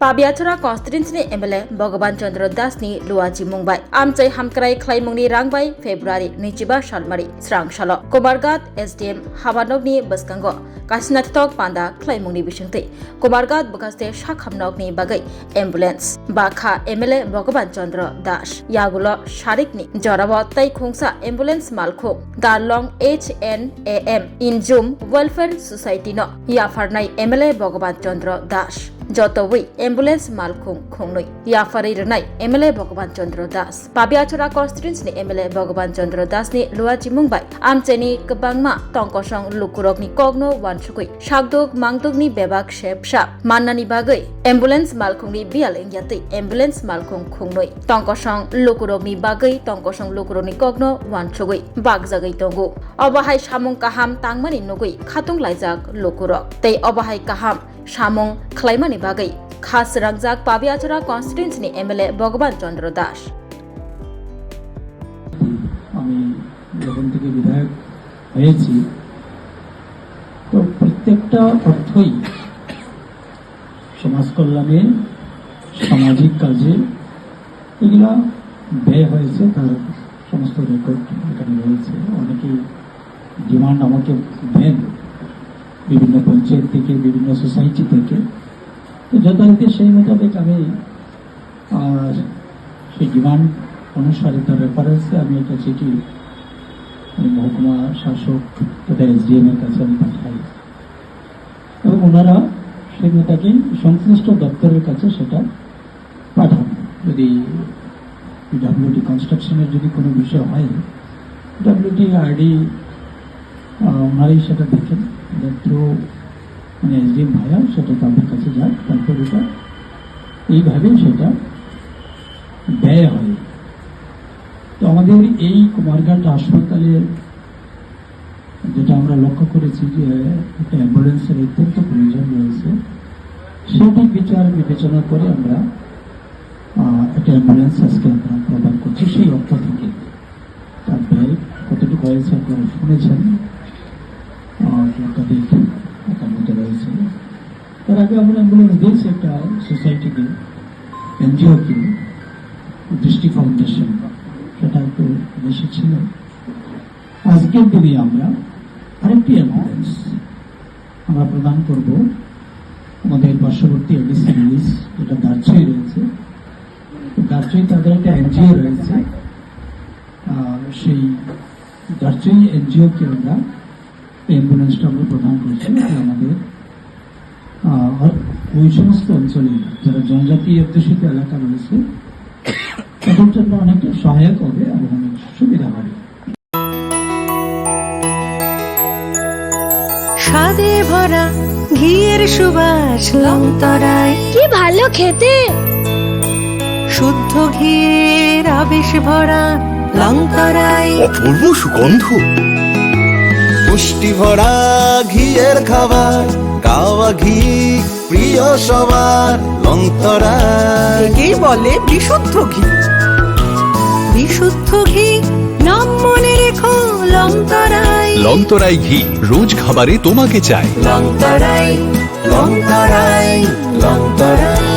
पाबियाचरा कॉन्स्टिट्यून्सी MLA भगवान चंद्र दास नि लुआजी Mumbai आमचाई हामक्राई खलाइमुंगनि रांबाई February 25 सालमारि स्रांसालो Kumarghat SDM हाबानगनि बसकांगो कासिनाथक पांदा खलाइमुंगनि बिसंथै कुमारघाट बकास्ते साखामनगनि बागै एम्बुलेंस बाखा एमएलए भगवान चंद्र दास यागुलो शारिकनि जराव तै खुंसा एम्बुलेंस मालखौ दारलं HNAM इनजुम वेलफेयर सोसाइटी न याफारनाय एमएलए भगवान चंद्र दास जतवै एम्बुलेंस मालखुं खुंनै याफारै रनाय एमएलए भगवान चंद्र दास पाबियाचरा कॉन्स्टिट्यून्सी एमएलए भगवान चंद्र दास नि लुआजी मुंबाई आमचेनि गोबांमा टंकसं लुकुरकनि कग्नो वानसुकै सागदुक मांदुकनि बेबाक शेपसा माननानि बागै एम्बुलेंस मालखुंनि बियाल इंगियातै एम्बुलेंस मालखुं खुंनै टंकसं लुकुरकनि बागै टंकसं लुकुरकनि कग्नो वानसुकै बागजागै दंगो अबाहाय सामुं काहाम तांमानि नुगै खातुं लाइजाक लुकुरक तै अबाहाय काहाम सामुं खलाइमानि बागै खास रांजाक पाबियाचरा कॉन्स्टिट्यून्सी एमएलए भगवान चंद्र दास আমি যখন থেকে বিধায়ক হয়েছি তো প্রত্যেকটা অর্থই সমাজ কল্যাণে সামাজিক কাজে এগুলা ব্যয় হয়েছে তার সমস্ত রেকর্ড এখানে রয়েছে অনেকেই ডিমান্ড আমাকে দেন বিভিন্ন পঞ্চায়েত থেকে বিভিন্ন সোসাইটি থেকে তো যথারীতি সেই মোতাবেক আমি সেই ডিমান্ড অনুসারে তার রেফারেন্সে আমি একটা চিঠি মহকুমা শাসক তথা SDM এর কাছে আমি পাঠাই এবং ওনারা সেই মেয়েটাকে সংশ্লিষ্ট দপ্তরের কাছে সেটা পাঠান যদি PWD কনস্ট্রাকশনের যদি কোনো বিষয় হয় PWD RD ওনারাই সেটা দেখেন থ্রু মানে SDM ভাইয়া সেটা তাদের কাছে যায় তারপর এটা এইভাবেই সেটা ব্যয় হয় তো আমাদের এই কুমারঘাট হাসপাতালে যেটা আমরা লক্ষ্য করেছি যে একটা অ্যাম্বুলেন্সের অত্যন্ত প্রয়োজন রয়েছে সেটি বিচার বিবেচনা করে আমরা একটা অ্যাম্বুলেন্স আজকে আমরা প্রদান করছি সেই অর্থ থেকে তার ব্যয় কতটুকু হয়েছে আপনারা শুনেছেন তাদের মধ্যে রয়েছে তার আগে আমরা অ্যাম্বুলেন্স দিয়েছি একটা সোসাইটিকে NGO-কে দৃষ্টি ফাউন্ডেশন সেটা একটু বেশি ছিল আজকের দিনে আমরা আরেকটি অ্যাম্বুলেন্স আমরা প্রদান করব আমাদের পার্শ্ববর্তী ADC রিলিজ যেটা দার্চই রয়েছে দার্চই তাদের একটা NGO রয়েছে সেই দার্চই NGO-কে আমরা অ্যাম্বুলেন্সটা আমরা প্রদান করছি আমাদের ওই সমস্ত অঞ্চলে যারা জনজাতি অধ্যুষিত এলাকা রয়েছে তাদের জন্য অনেকটা সহায়ক হবে এবং অনেক সুবিধা হবে স্বাদে ভরা ঘিয়ের সুবাস লংতরায় কি ভালো খেতে শুদ্ধ ঘিয়ের আবেশ ভরা লংতরায় অপূর্ব সুগন্ধ পুষ্টি ভরা ঘিয়ের খাবার কাওয়া ঘি প্রিয় সবার লংতরায় একেই বলে বিশুদ্ধ ঘি বিশুদ্ধ ঘি নাম মনে রেখো লংতরায় লংতরাই ঘি রোজ খাবারে তোমাকে চাই লংতরায় লংতরাই লংতরাই